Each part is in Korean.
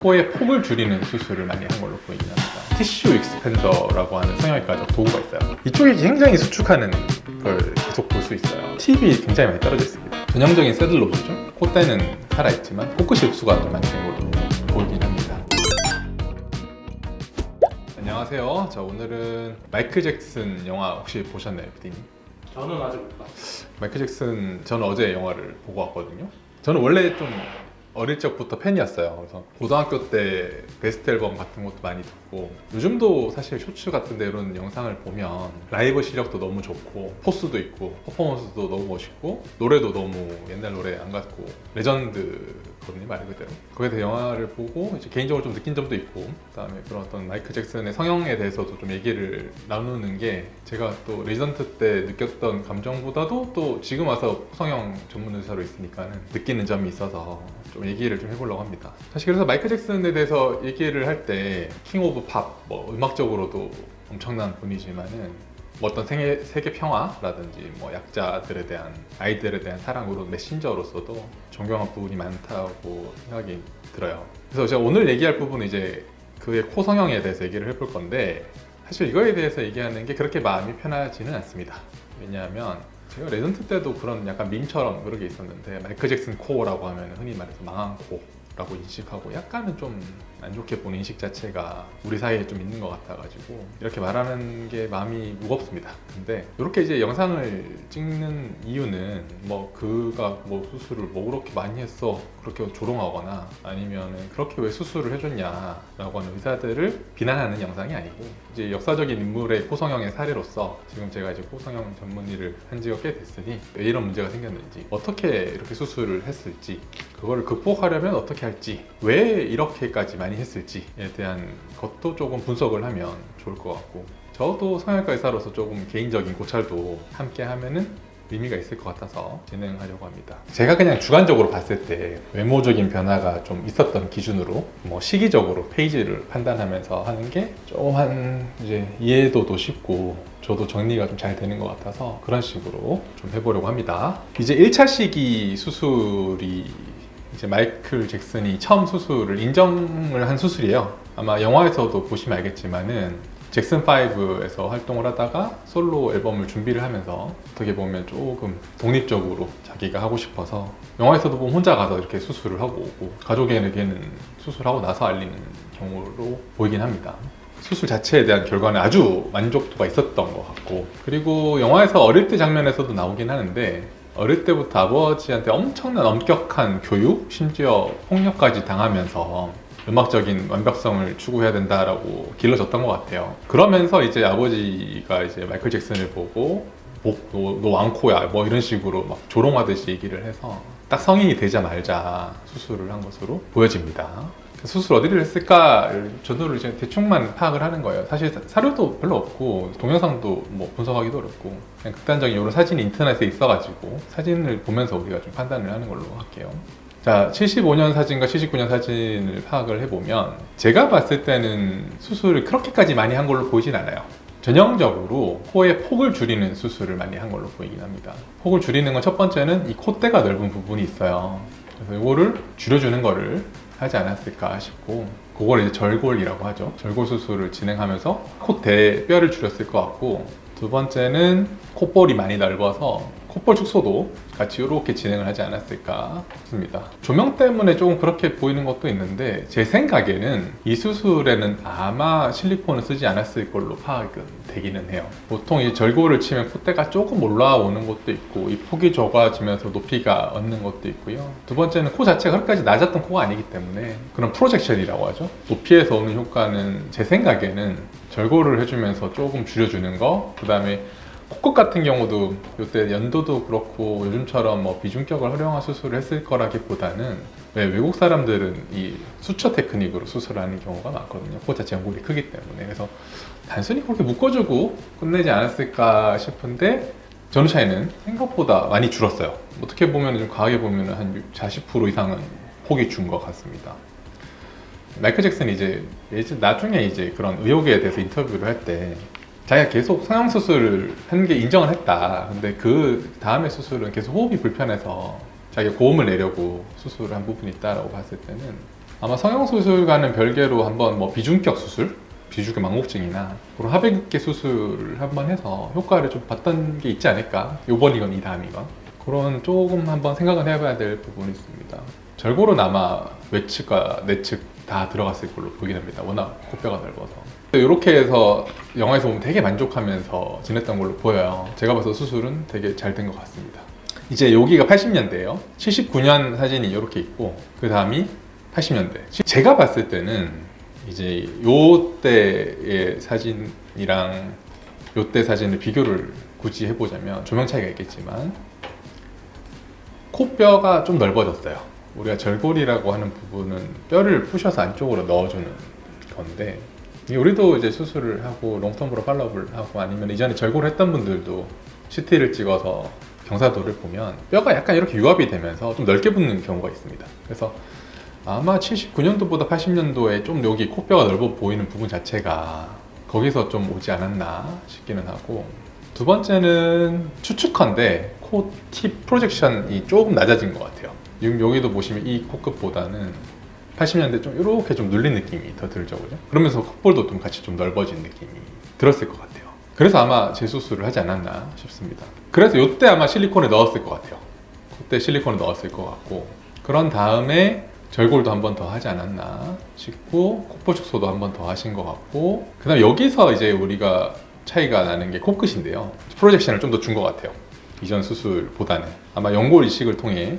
코의 폭을 줄이는 수술을 많이 한 걸로 보이긴 합니다. 티슈 익스펜더라고 하는 성형외과적 도구가 있어요. 이쪽이 굉장히 수축하는 걸 계속 볼 수 있어요. 팁이 굉장히 많이 떨어져 있습니다. 전형적인 새들로보죠. 콧대는 살아있지만 코끝이 흡수가 좀 많이 된 걸로 보이긴 합니다. 안녕하세요. 자, 오늘은 마이클 잭슨 영화 혹시 보셨나요, 피디님? 저는 아직 못 봤어요. 마이클 잭슨, 저는 어제 영화를 보고 왔거든요. 저는 원래 좀 어릴 적부터 팬이었어요. 그래서 고등학교 때 베스트 앨범 같은 것도 많이 듣고, 요즘도 사실 쇼츠 같은 데 이런 영상을 보면 라이브 실력도 너무 좋고 포스도 있고 퍼포먼스도 너무 멋있고 노래도 너무 옛날 노래 안 같고 레전드거든요, 말 그대로. 거기에 대해 영화를 보고 이제 개인적으로 좀 느낀 점도 있고, 그다음에 그런 어떤 마이클 잭슨의 성형에 대해서도 좀 얘기를 나누는 게, 제가 또 레지던트 때 느꼈던 감정보다도 또 지금 와서 성형 전문 의사로 있으니까는 느끼는 점이 있어서 좀 얘기를 좀 해보려고 합니다. 사실 그래서 마이클 잭슨에 대해서 얘기를 할 때 킹 오브 팝, 뭐 음악적으로도 엄청난 분이지만은 뭐 어떤 세계 평화라든지 뭐 약자들에 대한, 아이들에 대한 사랑으로 메신저로서도 존경한 부분이 많다고 생각이 들어요. 그래서 제가 오늘 얘기할 부분은 이제 그의 코 성형에 대해서 얘기를 해볼 건데, 사실 이거에 대해서 얘기하는 게 그렇게 마음이 편하지는 않습니다. 왜냐하면 제가 레전트 때도 그런 약간 밈처럼 그런 게 있었는데, 마이클 잭슨 코라고 하면 흔히 말해서 망한 코라고 인식하고 약간은 좀 안 좋게 보는 인식 자체가 우리 사이에 좀 있는 것 같아가지고 이렇게 말하는 게 마음이 무겁습니다. 근데 이렇게 이제 영상을 찍는 이유는 뭐 그가 뭐 수술을 뭐 그렇게 많이 했어 그렇게 조롱하거나 아니면 그렇게 왜 수술을 해줬냐라고 하는 의사들을 비난하는 영상이 아니고, 이제 역사적인 인물의 코성형의 사례로서 지금 제가 이제 코성형 전문 일을 한 지가 꽤 됐으니 왜 이런 문제가 생겼는지, 어떻게 이렇게 수술을 했을지, 그거를 극복하려면 어떻게 할지, 왜 이렇게까지 많이 했을지에 대한 것도 조금 분석을 하면 좋을 것 같고, 저도 성형외과 의사로서 조금 개인적인 고찰도 함께 하면은 의미가 있을 것 같아서 진행하려고 합니다. 제가 그냥 주관적으로 봤을 때 외모적인 변화가 좀 있었던 기준으로 뭐 시기적으로 페이지를 판단하면서 하는 게 조금 한 이제 이해도도 쉽고 저도 정리가 좀 잘 되는 것 같아서 그런 식으로 좀 해보려고 합니다. 이제 1차 시기 수술이 이제 마이클 잭슨이 처음 수술을 인정을 한 수술이에요. 아마 영화에서도 보시면 알겠지만은 잭슨 5에서 활동을 하다가 솔로 앨범을 준비를 하면서 어떻게 보면 조금 독립적으로 자기가 하고 싶어서, 영화에서도 보면 혼자 가서 이렇게 수술을 하고 오고 가족에게는 수술하고 나서 알리는 경우로 보이긴 합니다. 수술 자체에 대한 결과는 아주 만족도가 있었던 것 같고, 그리고 영화에서 어릴 때 장면에서도 나오긴 하는데 어릴 때부터 아버지한테 엄청난 엄격한 교육, 심지어 폭력까지 당하면서 음악적인 완벽성을 추구해야 된다라고 길러졌던 것 같아요. 그러면서 이제 아버지가 이제 마이클 잭슨을 보고 너 왕코야 뭐 이런 식으로 막 조롱하듯이 얘기를 해서 딱 성인이 되자마자 수술을 한 것으로 보여집니다. 수술 어디를 했을까 저도 이제 대충만 파악을 하는 거예요. 사실 사료도 별로 없고 동영상도 뭐 분석하기도 어렵고, 그냥 극단적인 이런 사진이 인터넷에 있어가지고 사진을 보면서 우리가 좀 판단을 하는 걸로 할게요. 자, 75년 사진과 79년 사진을 파악을 해보면 제가 봤을 때는 수술을 그렇게까지 많이 한 걸로 보이진 않아요. 전형적으로 코의 폭을 줄이는 수술을 많이 한 걸로 보이긴 합니다. 폭을 줄이는 건 첫 번째는 이 콧대가 넓은 부분이 있어요. 그래서 이거를 줄여주는 거를 하지 않았을까 싶고, 그걸 이제 절골이라고 하죠. 절골 수술을 진행하면서 콧대 뼈를 줄였을 것 같고, 두 번째는 콧볼이 많이 넓어서 콧볼 축소도 같이 이렇게 진행을 하지 않았을까 싶습니다. 조명 때문에 조금 그렇게 보이는 것도 있는데 제 생각에는 이 수술에는 아마 실리콘을 쓰지 않았을 걸로 파악은 되기는 해요. 보통 이 절골을 치면 콧대가 조금 올라오는 것도 있고 이 폭이 좁아지면서 높이가 얻는 것도 있고요. 두 번째는 코 자체가 그렇게까지 낮았던 코가 아니기 때문에 그런 프로젝션이라고 하죠. 높이에서 오는 효과는 제 생각에는 절골을 해주면서 조금 줄여주는 거, 그 다음에 코끝 같은 경우도 이때 연도도 그렇고 요즘처럼 뭐 비중격을 활용한 수술을 했을 거라기보다는, 왜 외국 사람들은 이 수처 테크닉으로 수술하는 경우가 많거든요. 코 자체 연골이 크기 때문에. 그래서 단순히 그렇게 묶어주고 끝내지 않았을까 싶은데 전후 차이는 생각보다 많이 줄었어요. 어떻게 보면 좀 과하게 보면 한 40% 이상은 폭이 준 것 같습니다. 마이클 잭슨이 이제 나중에 이제 그런 의혹에 대해서 인터뷰를 할 때 자기가 계속 성형수술을 한 게 인정을 했다. 근데 그 다음에 수술은 계속 호흡이 불편해서 자기가 고음을 내려고 수술을 한 부분이 있다라고 봤을 때는 아마 성형수술과는 별개로 한번 뭐 비중격 수술, 비중격 망곡증이나 그런 하백계 수술을 한번 해서 효과를 좀 봤던 게 있지 않을까. 요번이건 이 다음이건 그런 조금 한번 생각을 해봐야 될 부분이 있습니다. 절골은 아마 외측과 내측 다 들어갔을 걸로 보이긴 합니다. 워낙 코뼈가 넓어서. 이렇게 해서 영화에서 보면 되게 만족하면서 지냈던 걸로 보여요. 제가 봐서 수술은 되게 잘 된 것 같습니다. 이제 여기가 80년대예요. 79년 사진이 이렇게 있고 그 다음이 80년대. 제가 봤을 때는 이제 요때의 사진이랑 요때 사진을 비교를 굳이 해보자면 조명 차이가 있겠지만 코뼈가 좀 넓어졌어요. 우리가 절골이라고 하는 부분은 뼈를 부셔서 안쪽으로 넣어주는 건데 우리도 이제 수술을 하고 롱텀으로 팔로업을 하고 아니면 이전에 절골을 했던 분들도 CT를 찍어서 경사도를 보면 뼈가 약간 이렇게 유압이 되면서 좀 넓게 붙는 경우가 있습니다. 그래서 아마 79년도보다 80년도에 좀 여기 코뼈가 넓어 보이는 부분 자체가 거기서 좀 오지 않았나 싶기는 하고, 두 번째는 추측컨대 코 팁 프로젝션이 조금 낮아진 것 같아요. 지금 여기도 보시면 이 코끝보다는 80년대 좀 이렇게 좀 눌린 느낌이 더 들죠, 그죠? 그러면서 콧볼도 좀 같이 좀 넓어진 느낌이 들었을 것 같아요. 그래서 아마 재수술을 하지 않았나 싶습니다. 그래서 이때 아마 실리콘을 넣었을 것 같아요. 그때 실리콘을 넣었을 것 같고, 그런 다음에 절골도 한 번 더 하지 않았나 싶고, 콧볼 축소도 한 번 더 하신 것 같고, 그 다음에 여기서 이제 우리가 차이가 나는 게 코끝인데요. 프로젝션을 좀 더 준 것 같아요. 이전 수술보다는. 아마 연골 이식을 통해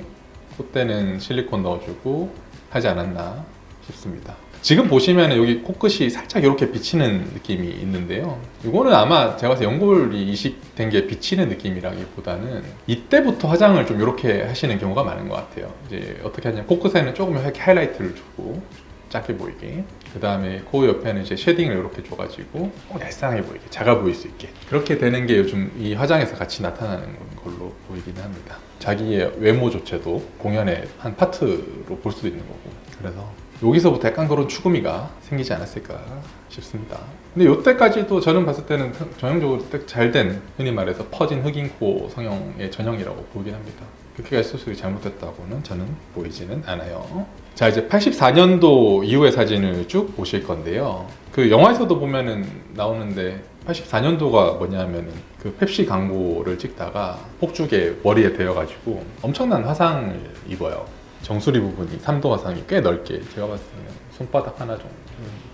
콧대는 실리콘 넣어주고 하지 않았나 싶습니다. 지금 보시면 여기 코끝이 살짝 이렇게 비치는 느낌이 있는데요. 이거는 아마 제가 봐서 연골이 이식된 게 비치는 느낌이라기보다는 이때부터 화장을 좀 이렇게 하시는 경우가 많은 것 같아요. 이제 어떻게 하냐면 코끝에는 조금 이렇게 하이라이트를 주고 작게 보이게, 그 다음에 코 옆에는 이제 쉐딩을 이렇게 줘가지고 얄쌍해 보이게, 작아 보일 수 있게, 그렇게 되는 게 요즘 이 화장에서 같이 나타나는 걸로 보이긴 합니다. 자기의 외모 조체도 공연의 한 파트로 볼 수도 있는 거고, 그래서 여기서부터 약간 그런 추구미가 생기지 않았을까 싶습니다. 근데 이때까지도 저는 봤을 때는 전형적으로 잘된, 흔히 말해서 퍼진 흑인 코 성형의 전형이라고 보긴 합니다. 그렇게까지 수술이 잘못됐다고는 저는 보이지는 않아요. 자, 이제 84년도 이후의 사진을 쭉 보실 건데요. 그 영화에서도 보면은 나오는데 84년도가 뭐냐면은 그 펩시 광고를 찍다가 폭죽에 머리에 베어가지고 엄청난 화상을 입어요. 정수리 부분이 3도 화상이 꽤 넓게, 제가 봤을 때는 손바닥 하나 정도,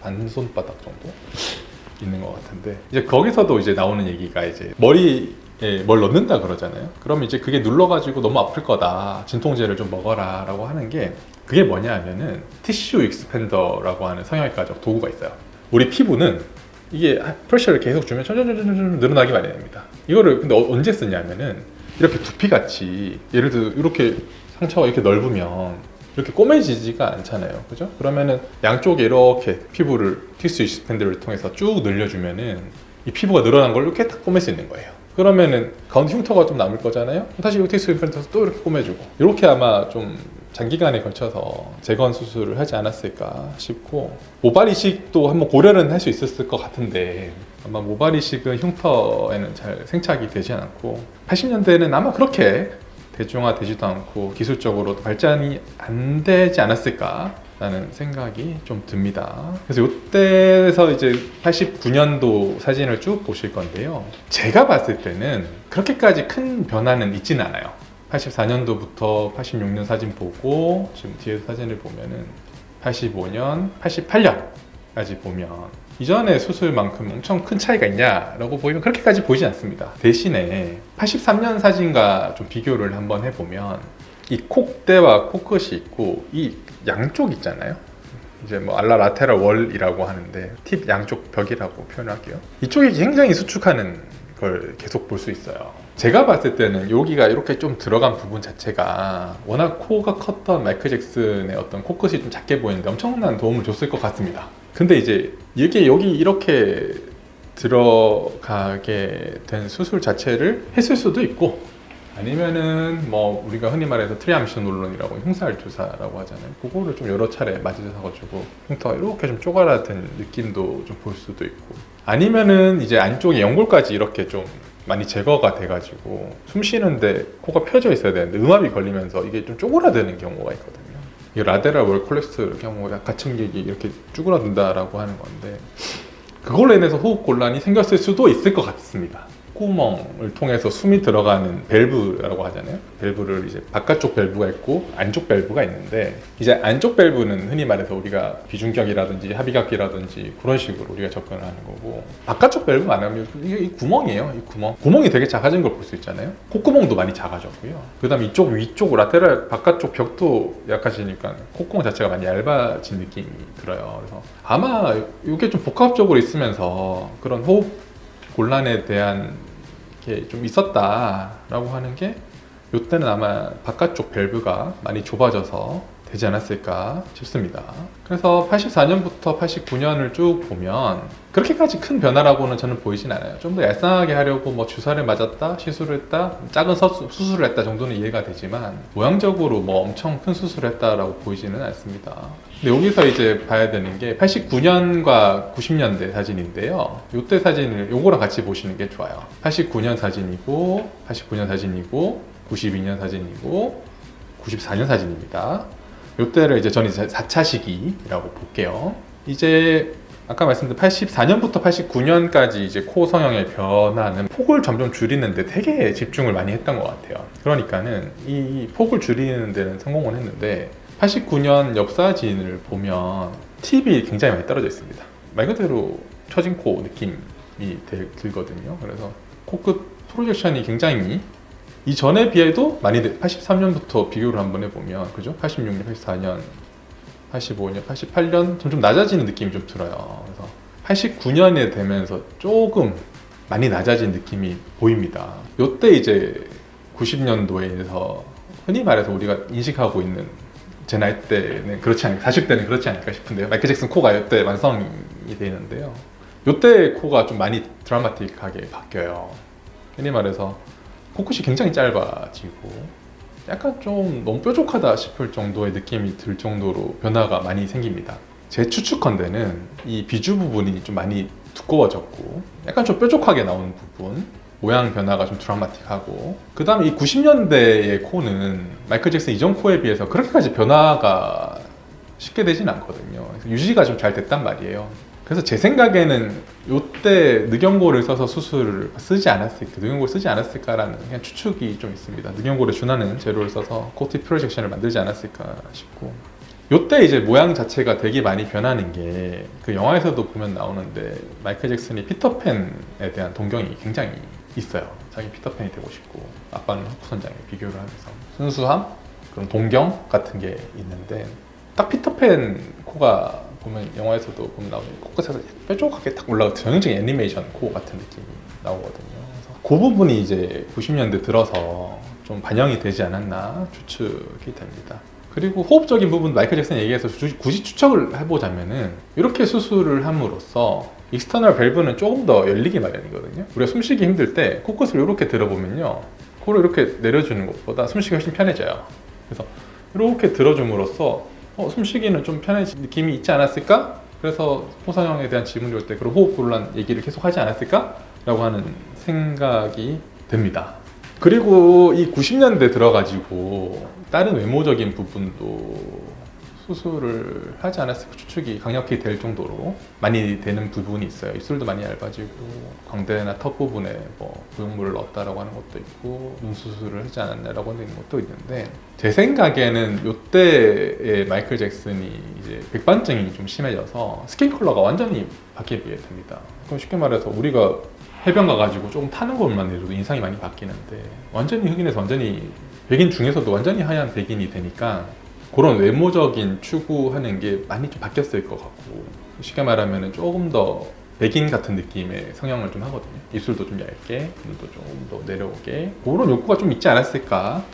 반 손바닥 정도 있는 것 같은데, 이제 거기서도 이제 나오는 얘기가 이제 머리에 뭘 넣는다 그러잖아요. 그러면 이제 그게 눌러가지고 너무 아플 거다, 진통제를 좀 먹어라 라고 하는 게, 그게 뭐냐 하면은 티슈 익스펜더라고 하는 성형외과적 도구가 있어요. 우리 피부는 이게 프레셔를 계속 주면 점점 늘어나기 마련입니다. 이거를 근데 언제 쓰냐면은 이렇게 두피같이, 예를 들어 이렇게 상처가 이렇게 넓으면 이렇게 꼬매지지가 않잖아요, 그죠? 그러면은 양쪽에 이렇게 피부를 티슈 익스펜더를 통해서 쭉 늘려주면은 이 피부가 늘어난 걸 이렇게 딱 꼬맬 수 있는 거예요. 그러면은 가운데 흉터가 좀 남을 거잖아요. 다시 이 티슈 익스펜더에서 또 이렇게 꼬매주고, 이렇게 아마 좀 장기간에 걸쳐서 재건 수술을 하지 않았을까 싶고, 모발 이식도 한번 고려는 할 수 있었을 것 같은데 아마 모발 이식은 흉터에는 잘 생착이 되지 않았고, 80년대에는 아마 그렇게 대중화되지도 않고 기술적으로 발전이 안 되지 않았을까 라는 생각이 좀 듭니다. 그래서 이때에서 이제 89년도 사진을 쭉 보실 건데요. 제가 봤을 때는 그렇게까지 큰 변화는 있지는 않아요. 84년도부터 86년 사진 보고 지금 뒤에 사진을 보면은 85년, 88년까지 보면 이전의 수술만큼 엄청 큰 차이가 있냐라고 보이면 그렇게까지 보이지 않습니다. 대신에 83년 사진과 좀 비교를 한번 해보면 이 콧대와 코끝이 있고 이 양쪽 있잖아요. 이제 뭐 알라 라테랄 월이라고 하는데 팁 양쪽 벽이라고 표현할게요. 이쪽이 굉장히 수축하는 걸 계속 볼 수 있어요. 제가 봤을 때는 여기가 이렇게 좀 들어간 부분 자체가 워낙 코가 컸던 마이클 잭슨의 어떤 코끝이 좀 작게 보이는데 엄청난 도움을 줬을 것 같습니다. 근데 이제 이게 여기 이렇게 들어가게 된 수술 자체를 했을 수도 있고, 아니면은 뭐 우리가 흔히 말해서 트리암시놀론이라고 흉살 주사라고 하잖아요. 그거를 좀 여러 차례 맞으셔가지고 흉터가 이렇게 좀 쪼그라든 느낌도 좀 볼 수도 있고, 아니면은 이제 안쪽에 연골까지 이렇게 좀 많이 제거가 돼가지고 숨 쉬는데 코가 펴져 있어야 되는데 음압이 걸리면서 이게 좀 쪼그라드는 경우가 있거든요. 이 라데랄 월 콜랩스 경우 가층객이 이렇게 쭈그러든다라고 하는 건데 그걸로 인해서 호흡 곤란이 생겼을 수도 있을 것 같습니다. 콧구멍을 통해서 숨이 들어가는 밸브라고 하잖아요. 밸브를 이제 바깥쪽 밸브가 있고 안쪽 밸브가 있는데 이제 안쪽 밸브는 흔히 말해서 우리가 비중격이라든지 합의각기라든지 그런 식으로 우리가 접근을 하는 거고 바깥쪽 밸브 말하면 이 구멍이에요. 이 구멍이 되게 작아진 걸 볼 수 있잖아요. 콧구멍도 많이 작아졌고요. 그 다음에 이쪽 위쪽 라테랄 바깥쪽 벽도 약해지니까 콧구멍 자체가 많이 얇아진 느낌이 들어요. 그래서 아마 이게 좀 복합적으로 있으면서 그런 호흡 곤란에 대한 게 좀 있었다라고 하는 게 이때는 아마 바깥쪽 밸브가 많이 좁아져서 되지 않았을까 싶습니다. 그래서 84년부터 89년을 쭉 보면 그렇게까지 큰 변화라고는 저는 보이진 않아요. 좀 더 얄쌍하게 하려고 뭐 주사를 맞았다, 시술을 했다, 작은 수술을 했다 정도는 이해가 되지만 모양적으로 뭐 엄청 큰 수술을 했다라고 보이지는 않습니다. 근데 여기서 이제 봐야 되는 게 89년과 90년대 사진인데요. 이때 사진을 요거랑 같이 보시는 게 좋아요. 89년 사진이고, 89년 사진이고, 92년 사진이고, 94년 사진입니다. 이때를 이제 저는 이제 4차 시기라고 볼게요. 이제 아까 말씀드린 84년부터 89년까지 이제 코 성형의 변화는 폭을 점점 줄이는데 되게 집중을 많이 했던 것 같아요. 그러니까는 이 폭을 줄이는 데는 성공을 했는데 89년 옆 사진을 보면 팁이 굉장히 많이 떨어져 있습니다. 말 그대로 처진 코 느낌이 들거든요. 그래서 코끝 프로젝션이 굉장히 이전에 비해도 많이 83년부터 비교를 한번 해보면 그죠? 86년, 84년, 85년, 88년 점점 낮아지는 느낌이 좀 들어요. 그래서 89년에 되면서 조금 많이 낮아진 느낌이 보입니다. 이때 이제 90년도에서 흔히 말해서 우리가 인식하고 있는 제 나이 때는 그렇지 않을까, 40대는 그렇지 않을까 싶은데요. 마이클 잭슨 코가 이때 완성이 되는데요. 이때 코가 좀 많이 드라마틱하게 바뀌어요. 흔히 말해서 코끝이 굉장히 짧아지고 약간 좀 너무 뾰족하다 싶을 정도의 느낌이 들 정도로 변화가 많이 생깁니다. 제 추측컨대는 이 비주 부분이 좀 많이 두꺼워졌고 약간 좀 뾰족하게 나오는 부분 모양 변화가 좀 드라마틱하고 그 다음에 이 90년대의 코는 마이클 잭슨 이전 코에 비해서 그렇게까지 변화가 쉽게 되진 않거든요. 그래서 유지가 좀 잘 됐단 말이에요. 그래서 제 생각에는 이때 늑연고를 써서 수술을 쓰지 않았을까, 늑연고를 쓰지 않았을까라는 그냥 추측이 좀 있습니다. 늑연고를 준하는 재료를 써서 코티 프로젝션을 만들지 않았을까 싶고 이때 이제 모양 자체가 되게 많이 변하는 게 그 영화에서도 보면 나오는데 마이클 잭슨이 피터팬에 대한 동경이 굉장히 있어요. 자기 피터팬이 되고 싶고 아빠는 흑부선장에 비교를 하면서 순수함, 그런 동경 같은 게 있는데 딱 피터팬 코가 보면 영화에서도 보면 나오는 코끝에서 뾰족하게 딱 올라가 전형적인 애니메이션 코 같은 느낌이 나오거든요. 그래서 그 부분이 이제 90년대 들어서 좀 반영이 되지 않았나 추측이 됩니다. 그리고 호흡적인 부분 마이클 잭슨 얘기해서 굳이 추측을 해보자면은 이렇게 수술을 함으로써 익스터널 밸브는 조금 더 열리기 마련이거든요. 우리가 숨쉬기 힘들 때 코끝을 이렇게 들어보면요, 코를 이렇게 내려주는 것보다 숨쉬기 훨씬 편해져요. 그래서 이렇게 들어줌으로써 숨쉬기는 좀 편해진 느낌이 있지 않았을까? 그래서 코성형에 대한 질문이 올 때 그런 호흡 곤란 얘기를 계속 하지 않았을까? 라고 하는 생각이 듭니다. 그리고 이 90년대 들어가지고 다른 외모적인 부분도 수술을 하지 않았을까 추측이 강력히 될 정도로 많이 되는 부분이 있어요. 입술도 많이 얇아지고 광대나 턱 부분에 뭐 부용물을 넣었다라고 하는 것도 있고 눈 수술을 하지 않았냐라고 하는 것도 있는데 제 생각에는 이때의 마이클 잭슨이 이제 백반증이 좀 심해져서 스킨 컬러가 완전히 바뀌게 됩니다. 그럼 쉽게 말해서 우리가 해변 가가지고 조금 타는 것만 해도 인상이 많이 바뀌는데 완전히 흑인에서 완전히 백인 중에서도 완전히 하얀 백인이 되니까 그런 외모적인 추구하는 게 많이 좀 바뀌었을 것 같고 쉽게 말하면 조금 더 백인 같은 느낌의 성형을 좀 하거든요. 입술도 좀 얇게, 눈도 조금 더 내려오게 그런 욕구가 좀 있지 않았을까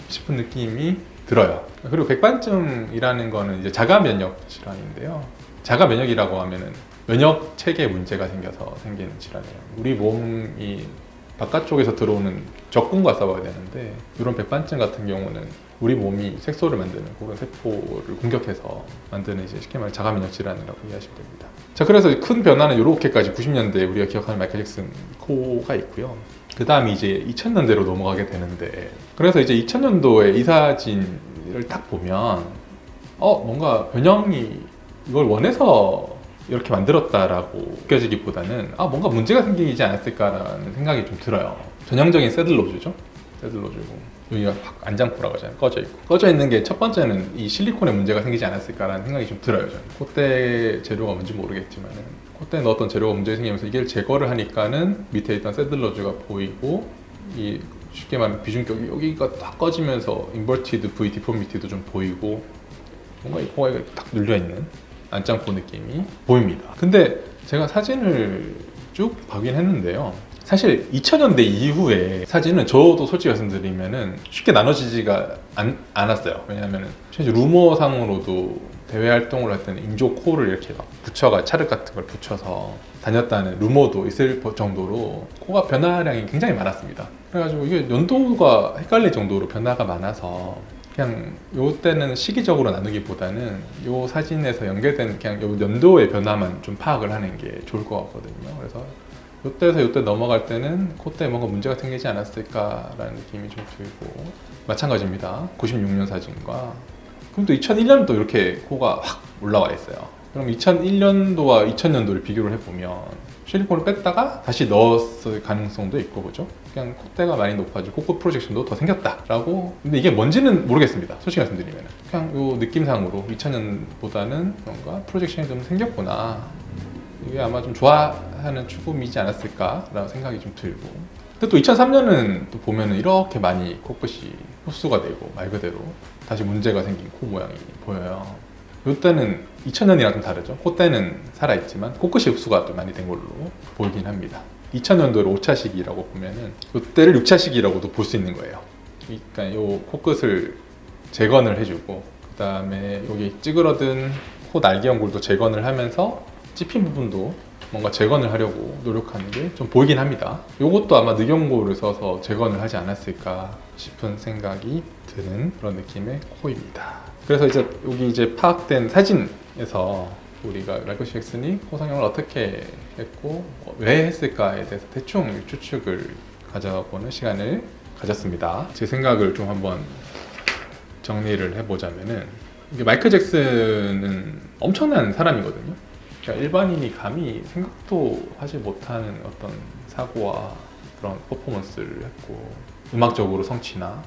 싶은 느낌이 들어요. 그리고 백반증이라는 거는 이제 자가 면역 질환인데요. 자가 면역이라고 하면은 면역 체계 문제가 생겨서 생기는 질환이에요. 우리 몸이 바깥쪽에서 들어오는 적군과 싸워야 되는데 이런 백반증 같은 경우는 우리 몸이 색소를 만드는 그런 세포를 공격해서 만드는 이제 쉽게 말해 자가 면역 질환이라고 이해하시면 됩니다. 자, 그래서 큰 변화는 이렇게까지 90년대 우리가 기억하는 마이클 잭슨 코가 있고요. 그 다음이 이제 2000년대로 넘어가게 되는데 그래서 이제 2000년도에 이 사진을 딱 보면 뭔가 변형이 이걸 원해서 이렇게 만들었다라고 느껴지기보다는 뭔가 문제가 생기지 않았을까라는 생각이 좀 들어요. 전형적인 새들로즈죠. 새들로즈고 여기가 확 안장코라고 하잖아요. 꺼져 있고 꺼져 있는 게 첫 번째는 이 실리콘에 문제가 생기지 않았을까라는 생각이 좀 들어요. 저는 콧대 재료가 뭔지 모르겠지만은 콧대에 넣었던 재료가 문제가 생기면서 이걸 제거를 하니까는 밑에 있던 새들로즈가 보이고 이 쉽게 말하면 비중격이 여기가 딱 꺼지면서 인버티드 V 디포미티도 좀 보이고 뭔가 이 코가 딱 눌려있는 안짱코 느낌이 보입니다. 근데 제가 사진을 쭉 확인했는데요. 사실 2000년대 이후에 사진은 저도 솔직히 말씀드리면은 쉽게 나눠지지가 않았어요. 왜냐하면 최근 루머상으로도 대외 활동을 할 때는 인조 코를 이렇게 막 붙여가 찰흙 같은 걸 붙여서 다녔다는 루머도 있을 정도로 코가 변화량이 굉장히 많았습니다. 그래가지고 이게 연도가 헷갈릴 정도로 변화가 많아서 그냥 요때는 시기적으로 나누기보다는 요 사진에서 연결된 그냥 요 연도의 변화만 좀 파악을 하는 게 좋을 것 같거든요. 그래서 요때에서 요때 넘어갈 때는 콧대에 뭔가 문제가 생기지 않았을까라는 느낌이 좀 들고 마찬가지입니다. 96년 사진과 그럼 또 2001년도 이렇게 코가 확 올라와 있어요. 그럼 2001년도와 2000년도를 비교를 해보면 실리콘을 뺐다가 다시 넣었을 가능성도 있고 그죠? 그냥 콧대가 많이 높아지고 코끝 프로젝션도 더 생겼다라고. 근데 이게 뭔지는 모르겠습니다. 솔직히 말씀드리면 그냥 요 느낌상으로 2000년보다는 뭔가 프로젝션이 좀 생겼구나. 이게 아마 좀 좋아하는 추구미지 않았을까라는 생각이 좀 들고. 근데 또 2003년은 또 보면은 이렇게 많이 코끝이 흡수가 되고 말 그대로 다시 문제가 생긴 코 모양이 보여요. 이때는 2000년이랑 좀 다르죠. 콧대는 살아있지만 코끝이 흡수가 좀 많이 된 걸로 보이긴 합니다. 2000년도를 5차 시기라고 보면은 이때를 6차 시기라고도 볼 수 있는 거예요. 그러니까 요 코끝을 재건을 해주고 그 다음에 여기 찌그러든 코 날개 연골도 재건을 하면서 찝힌 부분도 뭔가 재건을 하려고 노력하는 게 좀 보이긴 합니다. 이것도 아마 늑연고를 써서 재건을 하지 않았을까 싶은 생각이 드는 그런 느낌의 코입니다. 그래서 이제 여기 이제 파악된 사진에서 우리가 마이클 잭슨이 코 성형을 어떻게 했고 왜 했을까에 대해서 대충 추측을 가져보는 시간을 가졌습니다. 제 생각을 좀 한번 정리를 해보자면은 이게 마이클 잭슨은 엄청난 사람이거든요. 그러니까 일반인이 감히 생각도 하지 못하는 어떤 사고와 그런 퍼포먼스를 했고 음악적으로 성취나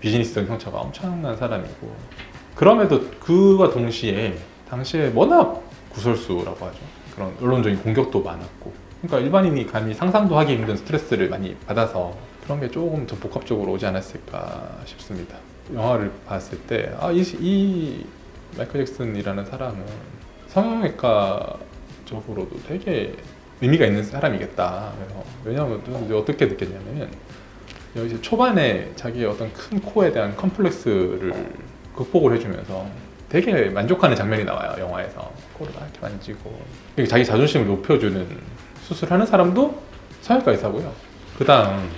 비즈니스적인 성취가 엄청난 사람이고 그럼에도 그와 동시에 당시에 워낙 구설수라고 하죠. 그런 언론적인 공격도 많았고 그러니까 일반인이 감히 상상도 하기 힘든 스트레스를 많이 받아서 그런 게 조금 더 복합적으로 오지 않았을까 싶습니다. 영화를 봤을 때 이 마이클 잭슨이라는 사람은 성형외과적으로도 되게 의미가 있는 사람이겠다. 그래서 왜냐하면 어떻게 느꼈냐면 여기 초반에 자기의 어떤 큰 코에 대한 컴플렉스를 극복을 해주면서 되게 만족하는 장면이 나와요. 영화에서 코를 막 이렇게 만지고 자기 자존심을 높여주는 수술하는 사람도 성형외과 의사고요. 그 다음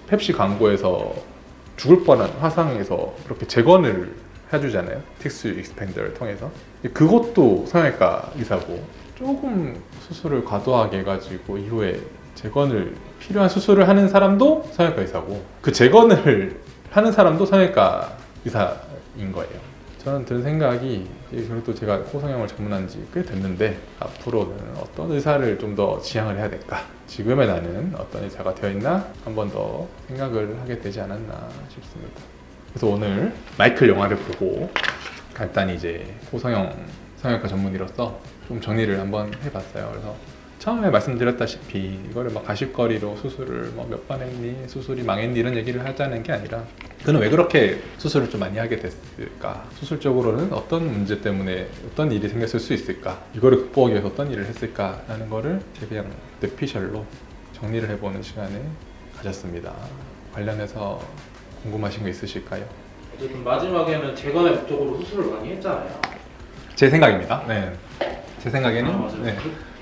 펩시 광고에서 죽을 뻔한 화상에서 그렇게 재건을 해주잖아요. 틱스 익스펜더를 통해서. 그것도 성형외과 의사고 조금 수술을 과도하게 해가지고 이후에 재건을 필요한 수술을 하는 사람도 성형외과 의사고 그 재건을 하는 사람도 성형외과 의사인 거예요. 저는 든 생각이 그래도 제가 코 성형을 전문한 지 꽤 됐는데 앞으로는 어떤 의사를 좀 더 지향을 해야 될까? 지금의 나는 어떤 의사가 되어 있나? 한 번 더 생각을 하게 되지 않았나 싶습니다. 그래서 오늘 마이클 영화를 보고 간단히 이제 코 성형외과 전문의로서 좀 정리를 한번 해봤어요. 그래서 처음에 말씀드렸다시피 이거를 막 가십거리로 수술을 뭐 몇 번 했니, 수술이 망했니 이런 얘기를 하자는 게 아니라 그는 왜 그렇게 수술을 좀 많이 하게 됐을까, 수술적으로는 어떤 문제 때문에 어떤 일이 생겼을 수 있을까, 이거를 극복하기 위해서 어떤 일을 했을까라는 거를 그냥 뇌피셜로 정리를 해보는 시간을 가졌습니다. 관련해서 궁금하신 거 있으실까요? 어쨌든 마지막에는 재건의 목적으로 수술을 많이 했잖아요. 제 생각입니다. 네, 제 생각에는 맞아요. 네.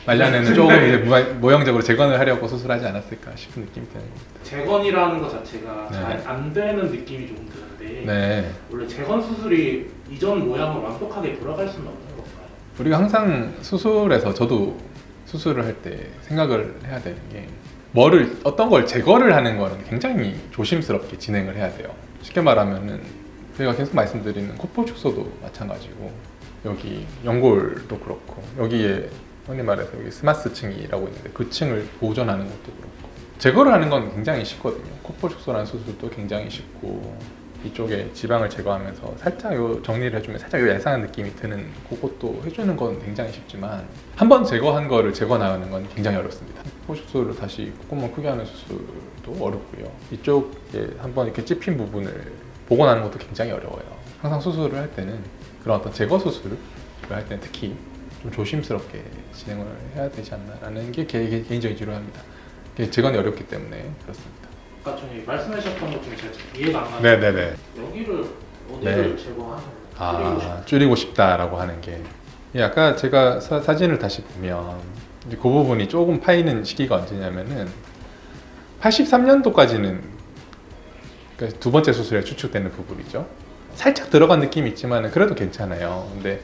말년에는 조금 이제 모형적으로 재건을 하려고 수술하지 않았을까 싶은 느낌이 드는 겁니다. 재건이라는 것 자체가 네. 잘 안 되는 느낌이 조금 드는데 네, 원래 재건 수술이 이전 모양을 완벽하게 돌아갈 수는 없는 건가요? 우리가 항상 수술에서 저도 수술을 할 때 생각을 해야 되는 게 어떤 걸 제거를 하는 거는 굉장히 조심스럽게 진행을 해야 돼요. 쉽게 말하면은 제가 계속 말씀드리는 콧볼 축소도 마찬가지고 여기 연골도 그렇고 여기에 흔히 말해서 여기 스마스층이라고 있는데 그 층을 보존하는 것도 그렇고 제거를 하는 건 굉장히 쉽거든요. 콧볼 축소라는 수술도 굉장히 쉽고 이쪽에 지방을 제거하면서 살짝 요 정리를 해주면 살짝 요 야상한 느낌이 드는 그것도 해주는 건 굉장히 쉽지만 한 번 제거한 거를 제거 나가는 건 굉장히 어렵습니다. 콧볼 축소를 다시 콧구멍 크게 하는 수술도 어렵고요. 이쪽에 한번 이렇게 찝힌 부분을 복원하는 것도 굉장히 어려워요. 항상 수술을 할 때는 그런 어떤 제거 수술을 할 때는 특히 좀 조심스럽게 진행을 해야 되지 않나라는 게 개인적인 지론입니다. 제거는 어렵기 때문에 그렇습니다. 아까 전에 말씀하셨던 것 중에 제가 이해가 안 가는 네네네. 여기를 어디를 네. 제거하는 줄이고 싶다라고 하는 게 아까 제가 사진을 다시 보면 이제 그 부분이 조금 파이는 시기가 언제냐면은 83년도까지는 그러니까 두 번째 수술에 추측되는 부분이죠. 살짝 들어간 느낌이 있지만 그래도 괜찮아요. 근데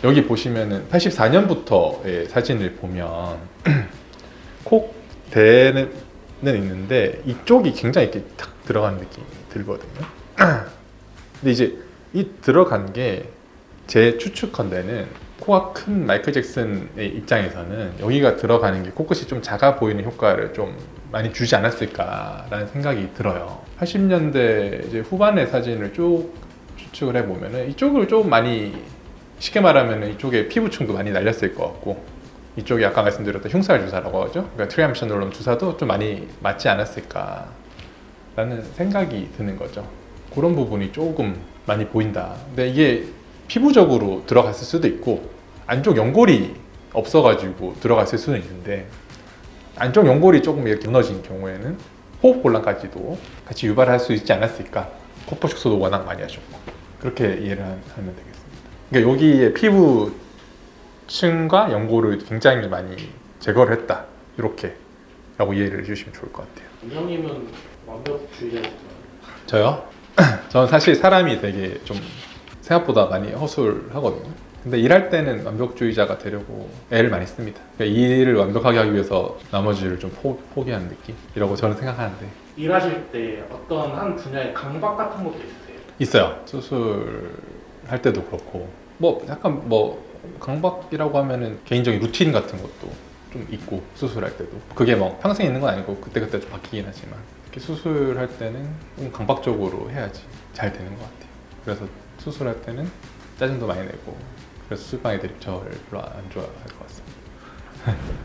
여기 보시면은 84년부터의 사진을 보면 콕대는 있는데 이쪽이 굉장히 이렇게 탁 들어간 느낌이 들거든요. 근데 이제 이 들어간 게 제 추측컨대는 코가 큰 마이클 잭슨의 입장에서는 여기가 들어가는 게 코끝이 좀 작아 보이는 효과를 좀 많이 주지 않았을까라는 생각이 들어요. 80년대 이제 후반의 사진을 쭉 추측을 해보면은 이쪽을 좀 많이 쉽게 말하면 이쪽에 피부층도 많이 날렸을 것 같고 이쪽이 아까 말씀드렸던 흉살 주사라고 하죠. 그러니까 트리암시놀럼 주사도 좀 많이 맞지 않았을까라는 생각이 드는 거죠. 그런 부분이 조금 많이 보인다. 근데 이게 피부적으로 들어갔을 수도 있고 안쪽 연골이 없어가지고 들어갔을 수는 있는데 안쪽 연골이 조금 이렇게 무너진 경우에는 호흡곤란까지도 같이 유발할 수 있지 않았을까. 콧볼 축소도 워낙 많이 하셨고 그렇게 이해를 하면 되겠습니다. 그러니까 여기에 피부층과 연골을 굉장히 많이 제거를 했다 이렇게 라고 이해를 해주시면 좋을 것 같아요. 원장님은 완벽주의자였나요? 저요? 저는 사실 사람이 되게 좀 생각보다 많이 허술하거든요. 근데 일할 때는 완벽주의자가 되려고 애를 많이 씁니다. 그러니까 일을 완벽하게 하기 위해서 나머지를 좀 포기하는 느낌이라고 저는 생각하는데 일하실 때 어떤 한 분야의 강박 같은 것도 있으세요? 있어요. 수술할 때도 그렇고 뭐 약간 뭐 강박이라고 하면은 개인적인 루틴 같은 것도 좀 있고 수술할 때도 그게 뭐 평생 있는 건 아니고 그때그때 좀 바뀌긴 하지만 이렇게 수술할 때는 좀 강박적으로 해야지 잘 되는 것 같아요. 그래서 수술할 때는 짜증도 많이 내고 그래서 수술방 애들이 저를 별로 안 좋아할 것 같습니다.